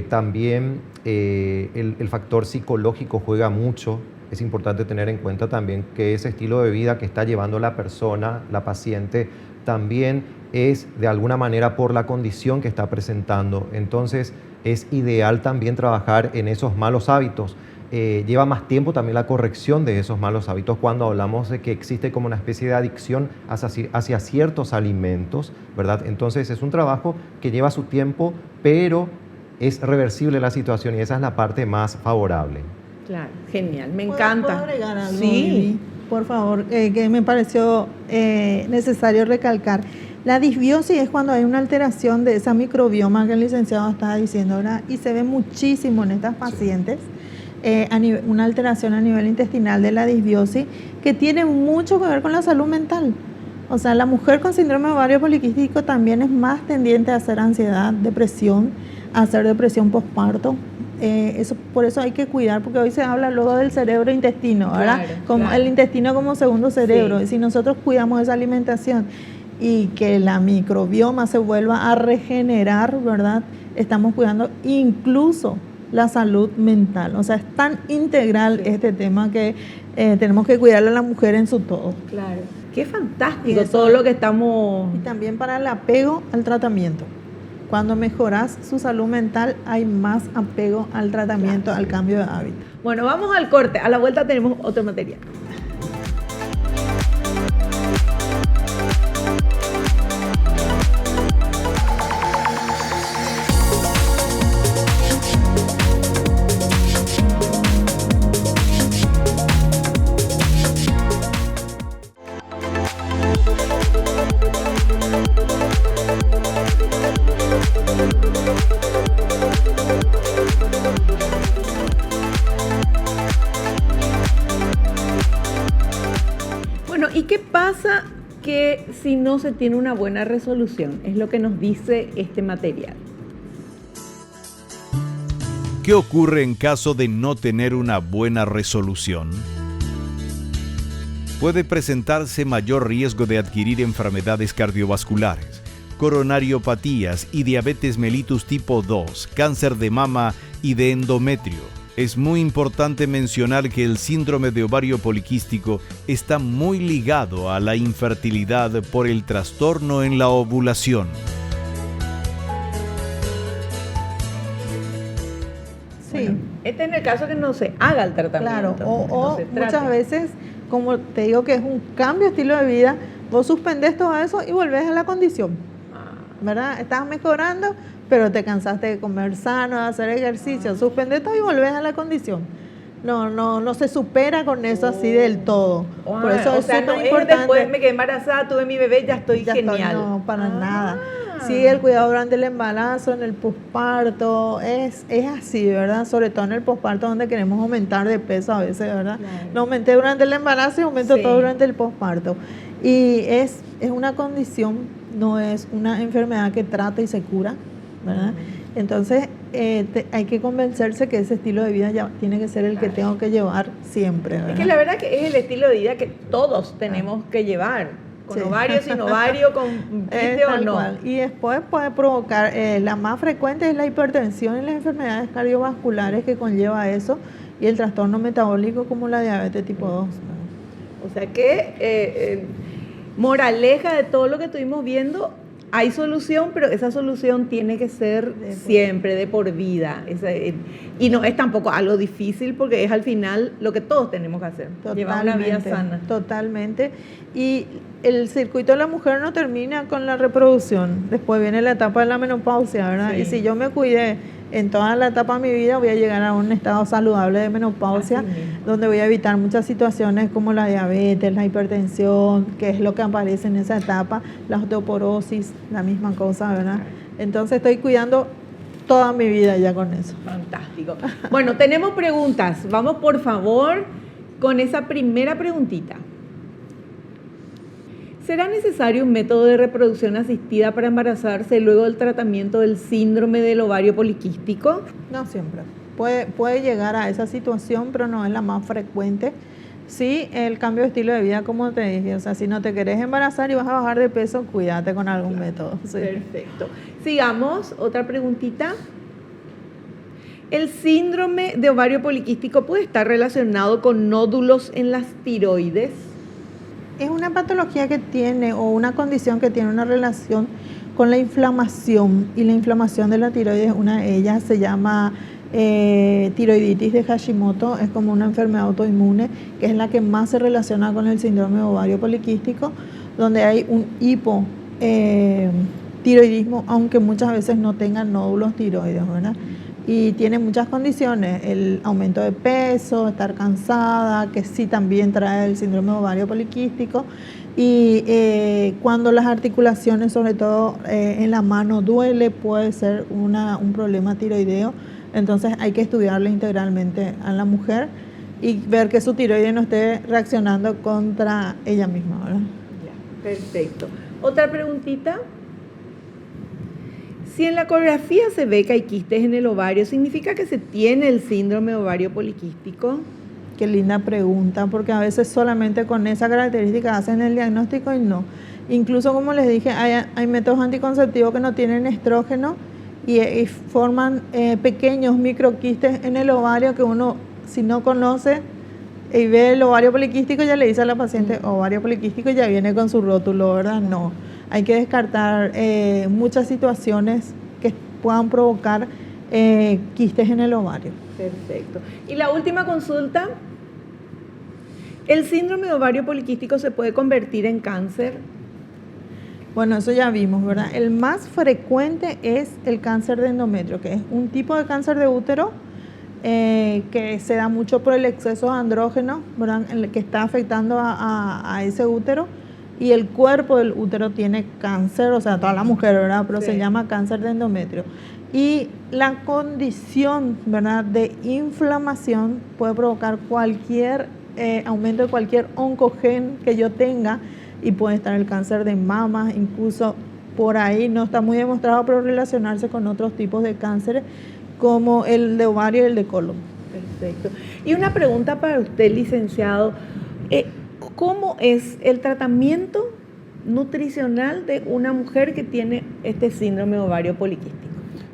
También el factor psicológico juega mucho. Es importante tener en cuenta también que ese estilo de vida que está llevando la persona, la paciente, también es de alguna manera por la condición que está presentando. Entonces es ideal también trabajar en esos malos hábitos. Lleva más tiempo también la corrección de esos malos hábitos cuando hablamos de que existe como una especie de adicción hacia ciertos alimentos, ¿verdad? Entonces es un trabajo que lleva su tiempo, pero es reversible la situación y esa es la parte más favorable. Claro, genial, me encanta. ¿Puedo agregar algo, sí, Vivi? Por favor, que me pareció necesario recalcar. La disbiosis es cuando hay una alteración de esa microbioma que el licenciado estaba diciendo, ¿verdad? Y se ve muchísimo en estas pacientes, una alteración a nivel intestinal de la disbiosis que tiene mucho que ver con la salud mental. O sea, la mujer con síndrome ovario poliquístico también es más tendiente a hacer ansiedad, depresión, a hacer depresión postparto. Por eso hay que cuidar, porque hoy se habla luego del cerebro intestino, ¿verdad? Como el intestino como segundo cerebro. Sí. Y si nosotros cuidamos esa alimentación y que la microbioma se vuelva a regenerar, ¿verdad? Estamos cuidando incluso la salud mental. O sea, es tan integral este tema que tenemos que cuidarle a la mujer en su todo. Claro. Qué fantástico todo lo que estamos... Y también para el apego al tratamiento. Cuando mejoras su salud mental, hay más apego al tratamiento, al cambio de hábito. Bueno, vamos al corte. A la vuelta tenemos otro material. ¿Y qué pasa que si no se tiene una buena resolución? Es lo que nos dice este material. ¿Qué ocurre en caso de no tener una buena resolución? Puede presentarse mayor riesgo de adquirir enfermedades cardiovasculares, coronariopatías y diabetes mellitus tipo 2, cáncer de mama y de endometrio. Es muy importante mencionar que el síndrome de ovario poliquístico está muy ligado a la infertilidad por el trastorno en la ovulación. Sí. Bueno, este es el caso que no se haga el tratamiento. Claro, o muchas veces, como te digo que es un cambio de estilo de vida, vos suspendés todo eso y volvés a la condición, ¿verdad? Estás mejorando, pero te cansaste de comer sano, de hacer ejercicio, suspendés todo y volvés a la condición. No se supera con eso así del todo. Por eso es súper importante. Después me quedé embarazada, tuve mi bebé, ya estoy genial. No, para nada. Sí, el cuidado durante el embarazo, en el posparto, es así, ¿verdad? Sobre todo en el posparto donde queremos aumentar de peso a veces, ¿verdad? Claro. No aumenté durante el embarazo y aumento todo durante el posparto. Y es una condición, no es una enfermedad que trata y se cura, ¿verdad? Entonces hay que convencerse que ese estilo de vida ya tiene que ser el que tengo que llevar siempre, ¿verdad? Es que la verdad que es el estilo de vida que todos tenemos que llevar. con Sí. ovario, sin ovario, con quiste o Tal no. cual. Y después puede provocar, la más frecuente es la hipertensión y las enfermedades cardiovasculares que conlleva eso, y el trastorno metabólico como la diabetes tipo 2. O sea que, moraleja de todo lo que estuvimos viendo, hay solución, pero esa solución tiene que ser siempre, de por vida. Y no es tampoco algo difícil porque es al final lo que todos tenemos que hacer, llevar una vida sana. Totalmente. Y el circuito de la mujer no termina con la reproducción. Después viene la etapa de la menopausia, ¿verdad? Sí. Y si yo me cuidé en toda la etapa de mi vida, voy a llegar a un estado saludable de menopausia, Así mismo. donde voy a evitar muchas situaciones como la diabetes, la hipertensión, que es lo que aparece en esa etapa, la osteoporosis, la misma cosa, ¿verdad? Entonces estoy cuidando toda mi vida ya con eso. Fantástico. Bueno, tenemos preguntas. Vamos por favor con esa primera preguntita. ¿Será necesario un método de reproducción asistida para embarazarse luego del tratamiento del síndrome del ovario poliquístico? No siempre. Puede llegar a esa situación, pero no es la más frecuente. Sí, el cambio de estilo de vida, como te dije, o sea, si no te querés embarazar y vas a bajar de peso, cuídate con algún método. Sí. Perfecto. Sigamos, otra preguntita. ¿El síndrome de ovario poliquístico puede estar relacionado con nódulos en las tiroides? Es una patología que tiene, o una condición que tiene una relación con la inflamación, y la inflamación de la tiroides, una de ellas se llama tiroiditis de Hashimoto, es como una enfermedad autoinmune, que es la que más se relaciona con el síndrome de ovario poliquístico, donde hay un hipotiroidismo, aunque muchas veces no tengan nódulos tiroides, ¿verdad? Y tiene muchas condiciones, el aumento de peso, estar cansada, que sí también trae el síndrome de ovario poliquístico, y cuando las articulaciones, sobre todo en la mano, duele, puede ser un problema tiroideo. Entonces hay que estudiarle integralmente a la mujer y ver que su tiroides no esté reaccionando contra ella misma, ¿verdad? Ya, perfecto. Otra preguntita. Si en la ecografía se ve que hay quistes en el ovario, ¿significa que se tiene el síndrome de ovario poliquístico? Qué linda pregunta, porque a veces solamente con esa característica hacen el diagnóstico y no. Incluso, como les dije, hay métodos anticonceptivos que no tienen estrógeno y forman pequeños microquistes en el ovario que uno, si no conoce y ve el ovario poliquístico, ya le dice a la paciente ovario poliquístico y ya viene con su rótulo, ¿verdad? No. Hay que descartar muchas situaciones que puedan provocar quistes en el ovario. Perfecto. Y la última consulta. ¿El síndrome de ovario poliquístico se puede convertir en cáncer? Bueno, eso ya vimos, ¿verdad? El más frecuente es el cáncer de endometrio, que es un tipo de cáncer de útero que se da mucho por el exceso de andrógeno, ¿verdad? Que está afectando a ese útero. Y el cuerpo del útero tiene cáncer, o sea, toda la mujer, ¿verdad? Pero sí, se llama cáncer de endometrio. Y la condición, ¿verdad?, de inflamación puede provocar cualquier aumento de cualquier oncogen que yo tenga, y puede estar el cáncer de mama, incluso por ahí, no está muy demostrado, pero relacionarse con otros tipos de cánceres como el de ovario y el de colon. Perfecto. Y una pregunta para usted, licenciado. ¿Cómo es el tratamiento nutricional de una mujer que tiene este síndrome de ovario poliquístico?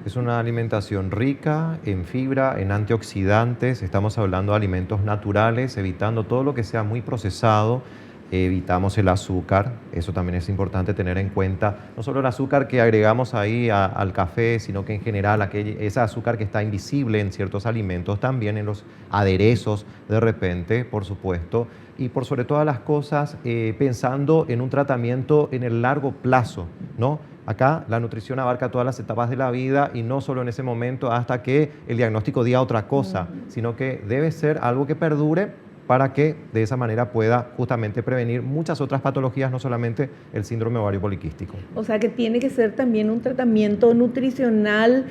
Es una alimentación rica en fibra, en antioxidantes. Estamos hablando de alimentos naturales, evitando todo lo que sea muy procesado. Evitamos el azúcar, eso también es importante tener en cuenta. No solo el azúcar que agregamos ahí al café, sino que en general ese azúcar que está invisible en ciertos alimentos, también en los aderezos de repente, por supuesto. Y por sobre todas las cosas, pensando en un tratamiento en el largo plazo, ¿no? Acá la nutrición abarca todas las etapas de la vida y no solo en ese momento hasta que el diagnóstico diga otra cosa, sino que debe ser algo que perdure para que de esa manera pueda justamente prevenir muchas otras patologías, no solamente el síndrome ovario poliquístico. O sea que tiene que ser también un tratamiento nutricional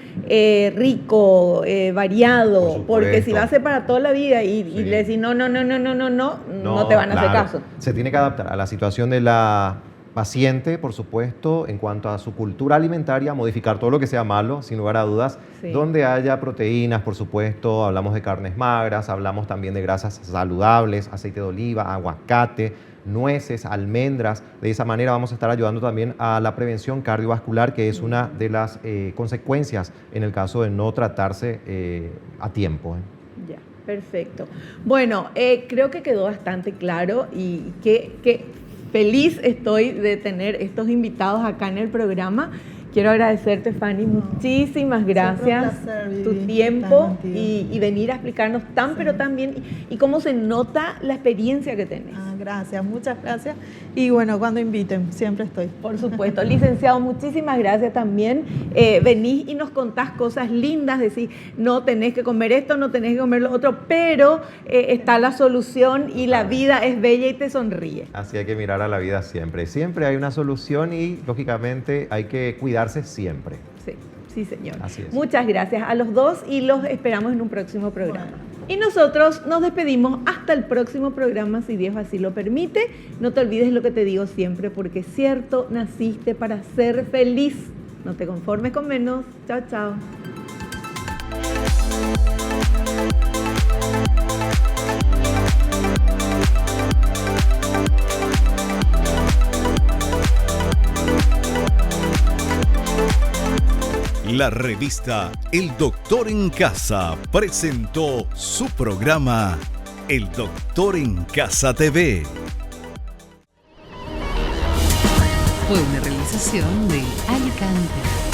rico, variado, porque si va a ser para toda la vida y le decís no te van a hacer caso. Se tiene que adaptar a la situación de la paciente, por supuesto, en cuanto a su cultura alimentaria, modificar todo lo que sea malo, sin lugar a dudas, sí, donde haya proteínas, por supuesto, hablamos de carnes magras, hablamos también de grasas saludables, aceite de oliva, aguacate, nueces, almendras. De esa manera vamos a estar ayudando también a la prevención cardiovascular, que es una de las consecuencias en el caso de no tratarse a tiempo. Ya, perfecto. Bueno, creo que quedó bastante claro y que feliz estoy de tener estos invitados acá en el programa. Quiero agradecerte, Fanny, muchísimas gracias, placer, tu Vivi, tiempo estar y venir a explicarnos pero tan bien y cómo se nota la experiencia que tenés. Gracias, muchas gracias. Y bueno, cuando inviten, siempre estoy. Por supuesto. Licenciado, muchísimas gracias también. Venís y nos contás cosas lindas, decís, no tenés que comer esto, no tenés que comer lo otro, pero está la solución y la vida es bella y te sonríe. Así hay que mirar a la vida siempre. Siempre hay una solución y, lógicamente, hay que cuidarse siempre. Sí, sí, señor. Así es. Muchas gracias a los dos y los esperamos en un próximo programa. Y nosotros nos despedimos hasta el próximo programa, si Dios así lo permite. No te olvides lo que te digo siempre, porque es cierto, naciste para ser feliz. No te conformes con menos. Chao, chao. La revista El Doctor en Casa presentó su programa El Doctor en Casa TV. Fue una realización de Alicante.